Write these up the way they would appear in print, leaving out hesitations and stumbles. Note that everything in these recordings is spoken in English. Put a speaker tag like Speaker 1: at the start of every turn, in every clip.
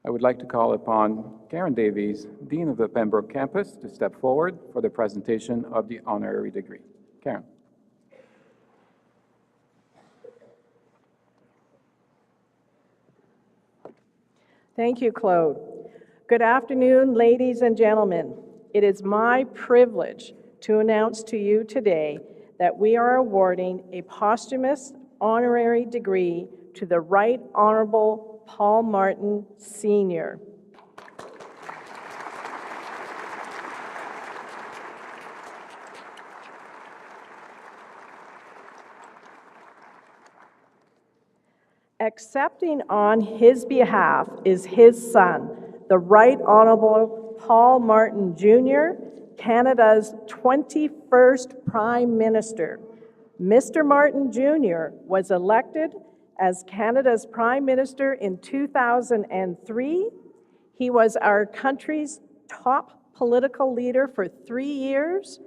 Speaker 1: I would like to call upon Karen Davies, Dean of the Pembroke campus, to step forward for the presentation of the honorary degree. Karen.
Speaker 2: Thank you, Claude. Good afternoon, ladies and gentlemen. It is my privilege to announce to you today that we are awarding a posthumous honorary degree to the Right Honorable Paul Martin, Sr. Accepting on his behalf is his son, the Right Honorable Paul Martin, Jr., Canada's 21st Prime Minister. Mr. Martin, Jr. was elected as Canada's Prime Minister in 2003. He was our country's top political leader for 3 years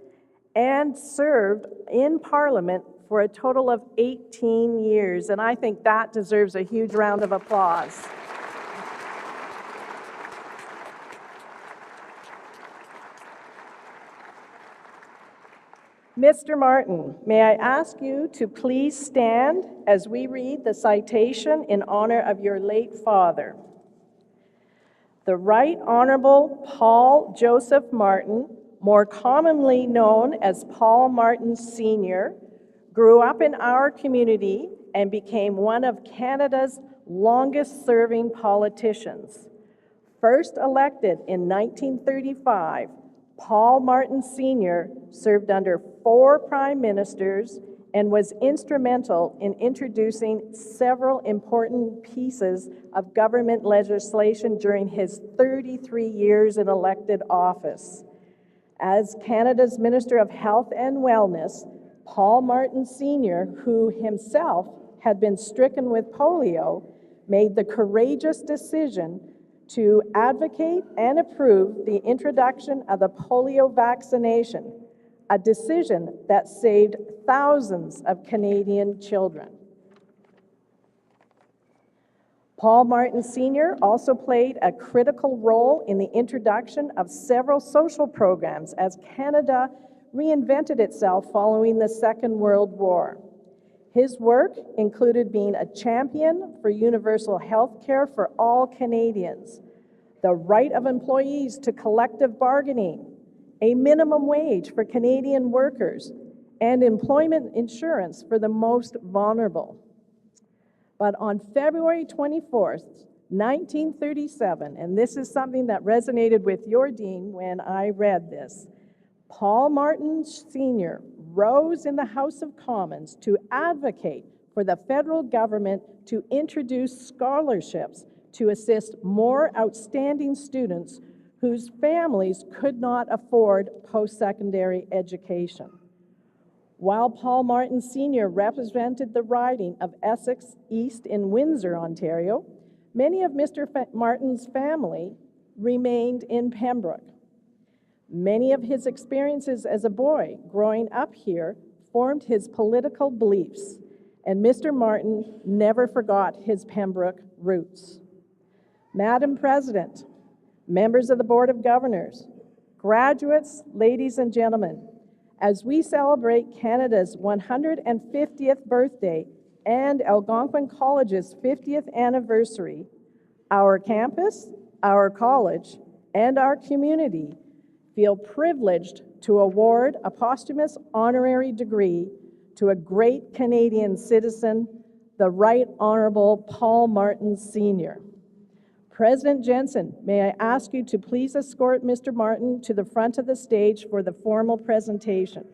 Speaker 2: and served in Parliament for a total of 18 years, and I think that deserves a huge round of applause. Mr. Martin, may I ask you to please stand as we read the citation in honor of your late father. The Right Honorable Paul Joseph Martin, more commonly known as Paul Martin Sr., grew up in our community and became one of Canada's longest-serving politicians. First elected in 1935, Paul Martin Sr. served under 4 prime ministers and was instrumental in introducing several important pieces of government legislation during his 33 years in elected office. As Canada's Minister of Health and Wellness, Paul Martin Sr., who himself had been stricken with polio, made the courageous decision to advocate and approve the introduction of the polio vaccination, a decision that saved thousands of Canadian children. Paul Martin Sr. also played a critical role in the introduction of several social programs as Canada reinvented itself following the Second World War. His work included being a champion for universal health care for all Canadians, the right of employees to collective bargaining, a minimum wage for Canadian workers, and employment insurance for the most vulnerable. But on February 24th, 1937, and this is something that resonated with your dean when I read this, Paul Martin Sr. rose in the House of Commons to advocate for the federal government to introduce scholarships to assist more outstanding students whose families could not afford post-secondary education. While Paul Martin Sr. represented the riding of Essex East in Windsor, Ontario, many of Mr. Martin's family remained in Pembroke. Many of his experiences as a boy growing up here formed his political beliefs, and Mr. Martin never forgot his Pembroke roots. Madam President, members of the Board of Governors, graduates, ladies and gentlemen, as we celebrate Canada's 150th birthday and Algonquin College's 50th anniversary, our campus, our college, and our community feel privileged to award a posthumous honorary degree to a great Canadian citizen, the Right Honorable Paul Martin Sr. President Jensen, may I ask you to please escort Mr. Martin to the front of the stage for the formal presentation.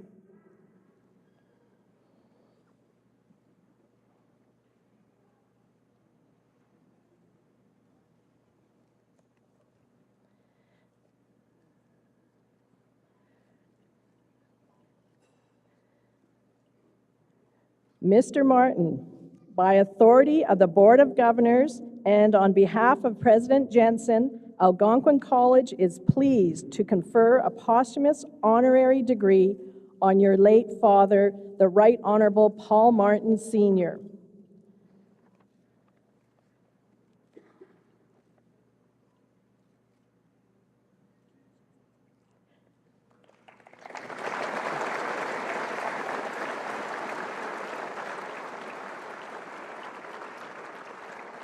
Speaker 2: Mr. Martin, by authority of the Board of Governors and on behalf of President Jensen, Algonquin College is pleased to confer a posthumous honorary degree on your late father, the Right Honorable Paul Martin Sr. .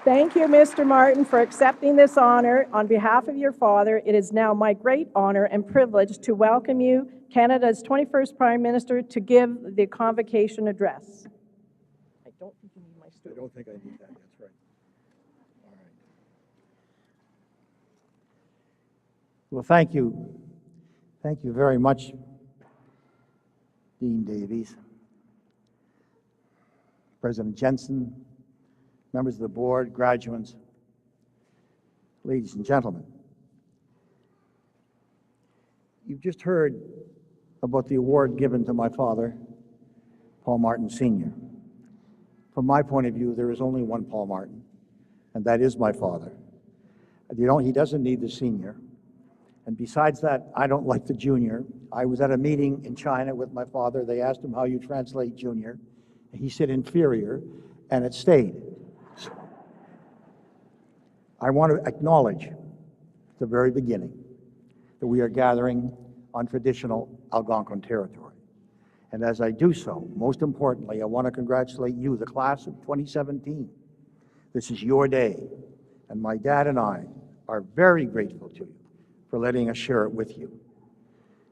Speaker 2: Thank you, Mr. Martin, for accepting this honor. On behalf of your father, it is now my great honor and privilege to welcome you, Canada's 21st Prime Minister, to give the Convocation address. I don't think you need my stool.
Speaker 3: I don't think I need that, that's right. All right. Well, thank you. Thank you very much, Dean Davies, President Jensen, members of the board, graduates, ladies and gentlemen. You've just heard about the award given to my father, Paul Martin Sr. From my point of view, there is only one Paul Martin, and that is my father. He doesn't need the senior. And besides that, I don't like the junior. I was at a meeting in China with my father. They asked him how you translate junior. He said inferior, and it stayed. I want to acknowledge at the very beginning that we are gathering on traditional Algonquin territory. And as I do so, most importantly, I want to congratulate you, the class of 2017. This is your day, and my dad and I are very grateful to you for letting us share it with you.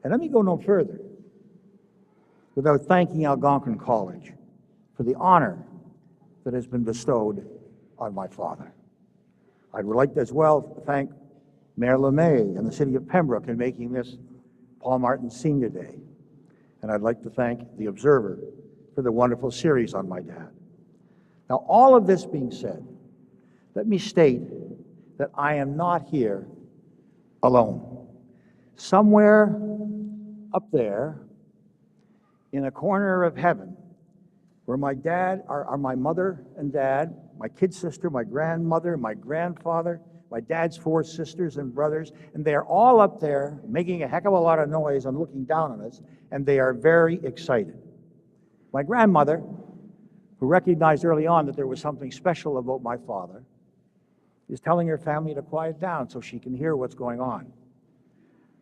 Speaker 3: And let me go no further without thanking Algonquin College for the honor that has been bestowed on my father. I would like to as well thank Mayor LeMay and the City of Pembroke in making this Paul Martin Senior Day. And I'd like to thank the Observer for the wonderful series on my dad. Now, all of this being said, let me state that I am not here alone. Somewhere up there in a corner of heaven where my dad are my mother and dad, my kid sister, my grandmother, my grandfather, my dad's 4 sisters and brothers, and they are all up there making a heck of a lot of noise and looking down on us, and they are very excited. My grandmother, who recognized early on that there was something special about my father, is telling her family to quiet down so she can hear what's going on.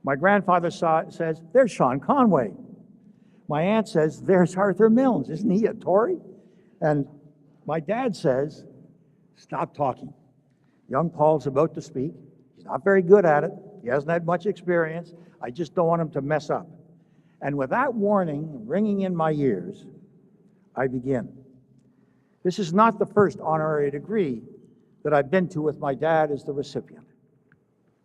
Speaker 3: My grandfather says, "There's Sean Conway." My aunt says, "There's Arthur Milnes. Isn't he a Tory?" And my dad says, "Stop talking. Young Paul's about to speak. He's not very good at it. He hasn't had much experience. I just don't want him to mess up." And with that warning ringing in my ears, I begin. This is not the first honorary degree that I've been to with my dad as the recipient.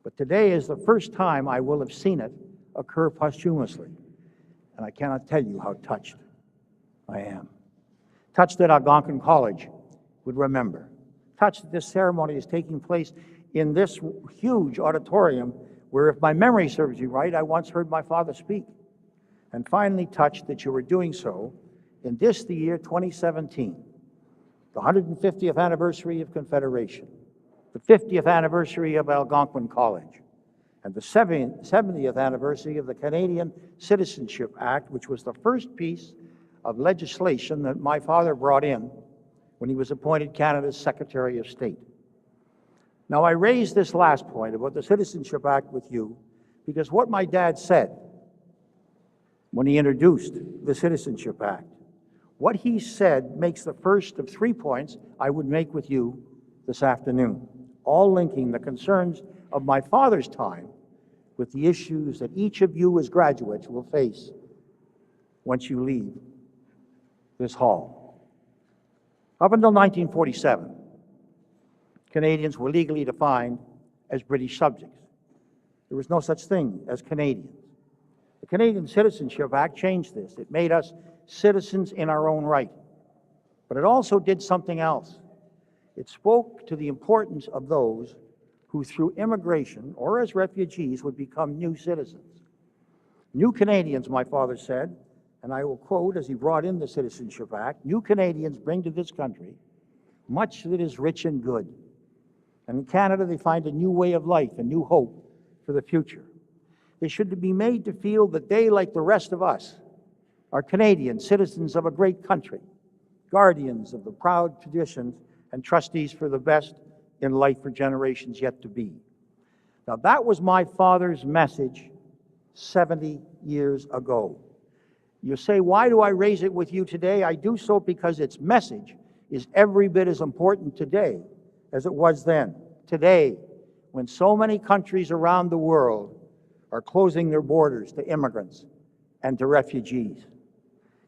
Speaker 3: But today is the first time I will have seen it occur posthumously. And I cannot tell you how touched I am. Touched that Algonquin College would remember. Touched that this ceremony is taking place in this huge auditorium where, if my memory serves you right, I once heard my father speak. And finally touched that you were doing so in this, the year 2017, the 150th anniversary of Confederation, the 50th anniversary of Algonquin College, and the 70th anniversary of the Canadian Citizenship Act, which was the first piece of legislation that my father brought in when he was appointed Canada's Secretary of State. Now, I raise this last point about the Citizenship Act with you because what my dad said when he introduced the Citizenship Act, what he said makes the first of 3 points I would make with you this afternoon, all linking the concerns of my father's time with the issues that each of you as graduates will face once you leave this hall. Up until 1947, Canadians were legally defined as British subjects. There was no such thing as Canadians. The Canadian Citizenship Act changed this. It made us citizens in our own right. But it also did something else. It spoke to the importance of those who through immigration or as refugees would become new citizens. New Canadians, my father said, and I will quote as he brought in the Citizenship Act, "New Canadians bring to this country much that is rich and good. And in Canada, they find a new way of life, a new hope for the future. They should be made to feel that they, like the rest of us, are Canadian citizens of a great country, guardians of the proud traditions and trustees for the best in life for generations yet to be." Now, that was my father's message 70 years ago. You say, why do I raise it with you today? I do so because its message is every bit as important today as it was then. Today, when so many countries around the world are closing their borders to immigrants and to refugees,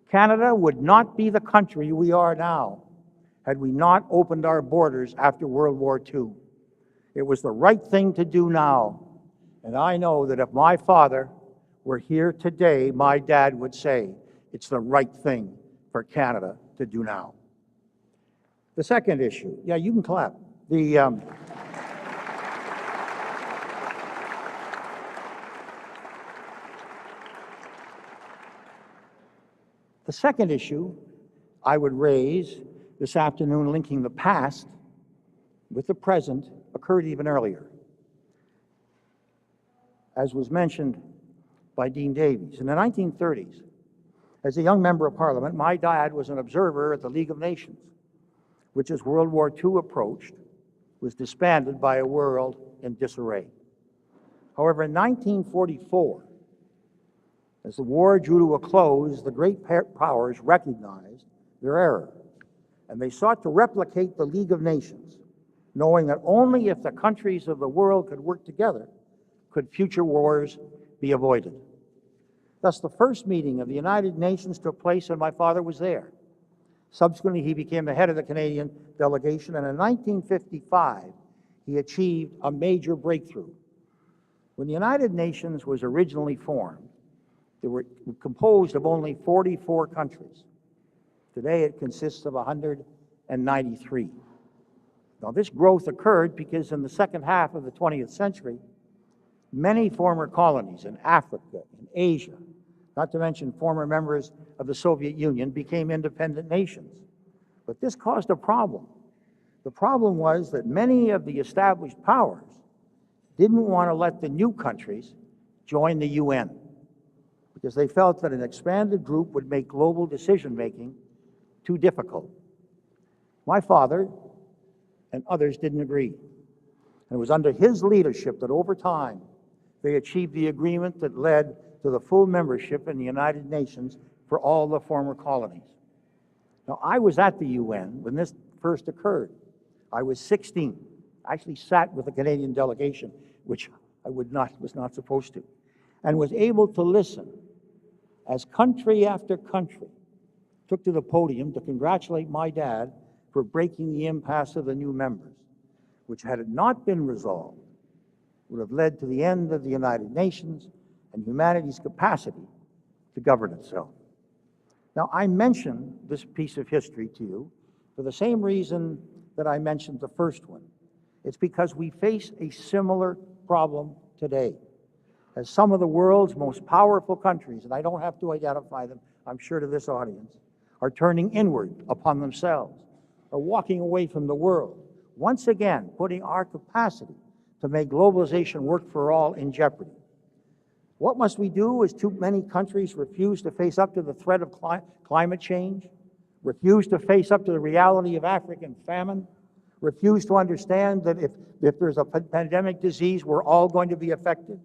Speaker 3: Canada would not be the country we are now had we not opened our borders after World War II. It was the right thing to do now, and I know that if my father were here today, my dad would say it's the right thing for Canada to do now. The second issue, yeah, you can clap. The second issue I would raise this afternoon, linking the past with the present, occurred even earlier. As was mentioned by Dean Davies, in the 1930s, as a young member of Parliament, my dad was an observer at the League of Nations, which as World War II approached, was disbanded by a world in disarray. However, in 1944, as the war drew to a close, the great powers recognized their error, and they sought to replicate the League of Nations, knowing that only if the countries of the world could work together could future wars be avoided. Thus, the first meeting of the United Nations took place, and my father was there. Subsequently, he became the head of the Canadian delegation, and in 1955, he achieved a major breakthrough. When the United Nations was originally formed, they were composed of only 44 countries. Today, it consists of 193. Now, this growth occurred because in the second half of the 20th century, many former colonies in Africa and Asia, not to mention former members of the Soviet Union, became independent nations. But this caused a problem. The problem was that many of the established powers didn't want to let the new countries join the UN because they felt that an expanded group would make global decision-making too difficult. My father and others didn't agree. And it was under his leadership that over time, they achieved the agreement that led to the full membership in the United Nations for all the former colonies. Now, I was at the UN when this first occurred. I was 16. I actually sat with the Canadian delegation, which I was not supposed to, and was able to listen as country after country took to the podium to congratulate my dad for breaking the impasse of the new members, which, had it not been resolved, would have led to the end of the United Nations and humanity's capacity to govern itself. Now, I mention this piece of history to you for the same reason that I mentioned the first one. It's because we face a similar problem today. As some of the world's most powerful countries, and I don't have to identify them, I'm sure, to this audience, are turning inward upon themselves, are walking away from the world, once again putting our capacity to make globalization work for all in jeopardy. What must we do as too many countries refuse to face up to the threat of climate change, refuse to face up to the reality of African famine, refuse to understand that if there's a pandemic disease, we're all going to be affected?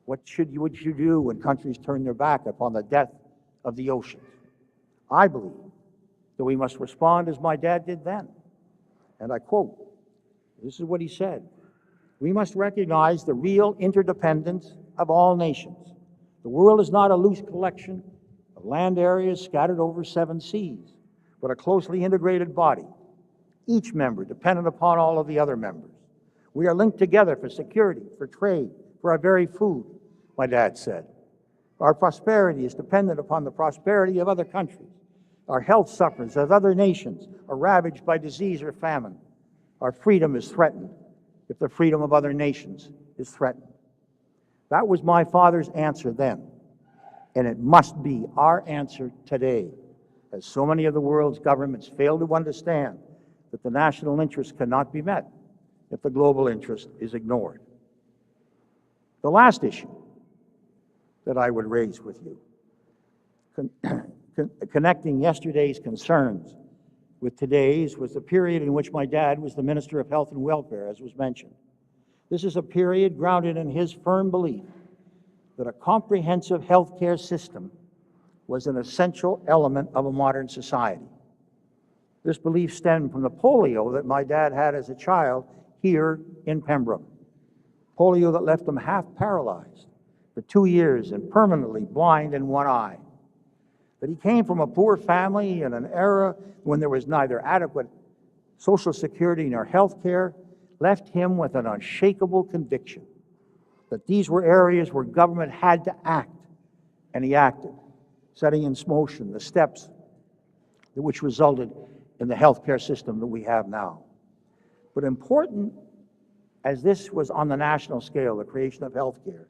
Speaker 3: What would you do when countries turn their back upon the death of the oceans? I believe that we must respond as my dad did then. And I quote, this is what he said: "We must recognize the real interdependence of all nations. The world is not a loose collection of land areas scattered over 7 seas, but a closely integrated body, each member dependent upon all of the other members. We are linked together for security, for trade, for our very food," my dad said. "Our prosperity is dependent upon the prosperity of other countries. Our health suffers as other nations are ravaged by disease or famine. Our freedom is threatened if the freedom of other nations is threatened." That was my father's answer then, and it must be our answer today, as so many of the world's governments fail to understand that the national interest cannot be met if the global interest is ignored. The last issue that I would raise with you, connecting yesterday's concerns with today's, was the period in which my dad was the Minister of Health and Welfare, as was mentioned. This is a period grounded in his firm belief that a comprehensive healthcare system was an essential element of a modern society. This belief stemmed from the polio that my dad had as a child here in Pembroke. Polio that left him half paralyzed for 2 years and permanently blind in one eye. That he came from a poor family in an era when there was neither adequate Social Security nor health care left him with an unshakable conviction that these were areas where government had to act, and he acted, setting in motion the steps which resulted in the healthcare system that we have now. But important as this was on the national scale, the creation of healthcare,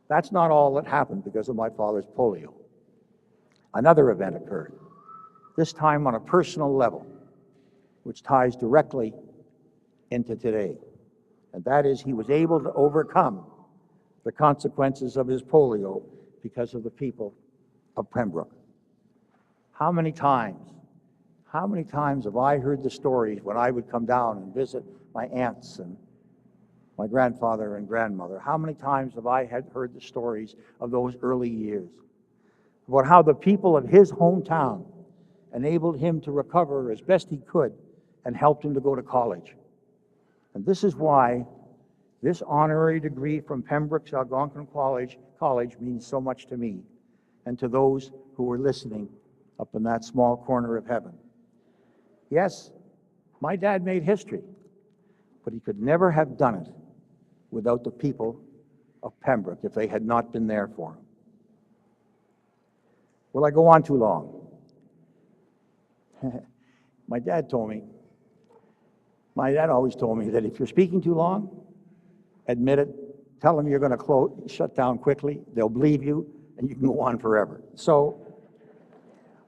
Speaker 3: that's not all that happened because of my father's polio. Another event occurred, this time on a personal level, which ties directly into today. And that is, he was able to overcome the consequences of his polio because of the people of Pembroke. How many times have I heard the stories when I would come down and visit my aunts and my grandfather and grandmother? How many times have I heard the stories of those early years, about how the people of his hometown enabled him to recover as best he could and helped him to go to college. And this is why this honorary degree from Pembroke's Algonquin College means so much to me and to those who were listening up in that small corner of heaven. Yes, my dad made history, but he could never have done it without the people of Pembroke if they had not been there for him. Will I go on too long? My dad always told me that if you're speaking too long, admit it, tell them you're going to shut down quickly, they'll believe you, and you can go on forever. So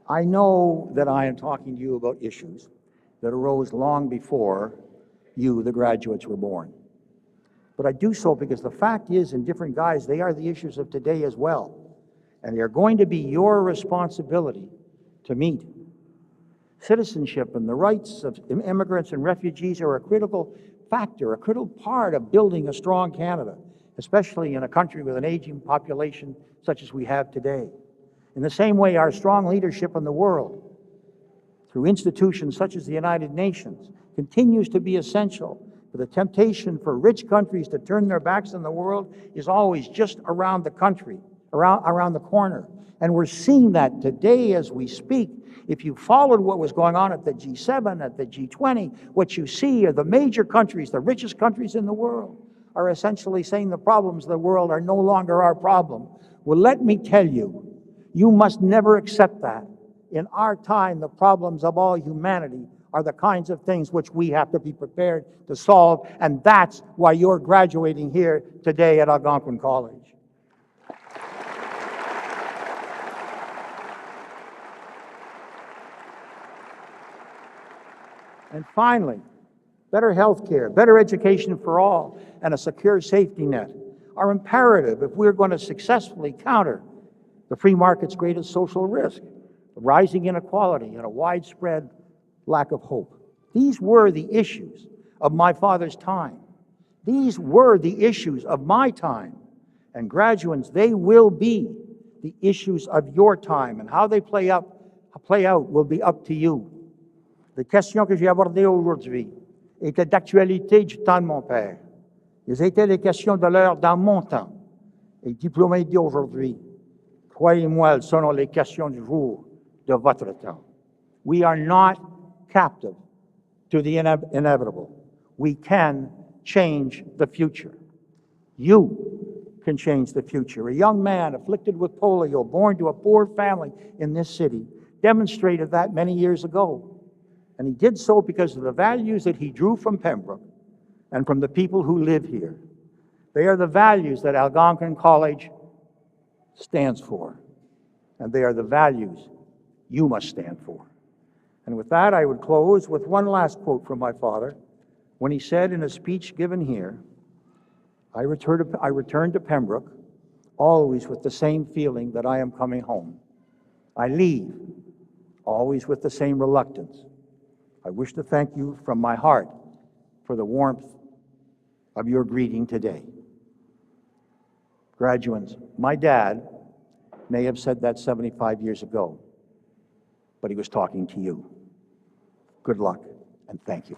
Speaker 3: I know that I am talking to you about issues that arose long before you, the graduates, were born. But I do so because the fact is, in different guise, they are the issues of today as well. And they are going to be your responsibility to meet. Citizenship and the rights of immigrants and refugees are a critical factor, a critical part of building a strong Canada, especially in a country with an aging population such as we have today. In the same way, our strong leadership in the world, through institutions such as the United Nations, continues to be essential. But the temptation for rich countries to turn their backs on the world is always just around the country, around the corner. And we're seeing that today as we speak. If you followed what was going on at the G7, at the G20, what you see are the major countries, the richest countries in the world, are essentially saying the problems of the world are no longer our problem. Well, let me tell you, you must never accept that. In our time, the problems of all humanity are the kinds of things which we have to be prepared to solve, and that's why you're graduating here today at Algonquin College. And finally, better health care, better education for all, and a secure safety net are imperative if we're going to successfully counter the free market's greatest social risk, rising inequality and a widespread lack of hope. These were the issues of my father's time. These were the issues of my time. And graduates, they will be the issues of your time, and how they play out will be up to you. Les questions que j'ai abordées aujourd'hui étaient d'actualité du temps de mon père. Ils étaient les questions de l'heure dans mon temps. Et diplômés d'aujourd'hui, croyez-moi, elles seront les questions du jour de votre temps. We are not captive to the inevitable. We can change the future. You can change the future. A young man afflicted with polio, born to a poor family in this city, demonstrated that many years ago. And he did so because of the values that he drew from Pembroke and from the people who live here. They are the values that Algonquin College stands for. And they are the values you must stand for. And with that, I would close with one last quote from my father when he said in a speech given here, I return to Pembroke always with the same feeling that I am coming home. I leave always with the same reluctance. I wish to thank you from my heart for the warmth of your greeting today. Graduates, my dad may have said that 75 years ago, but he was talking to you. Good luck, and thank you.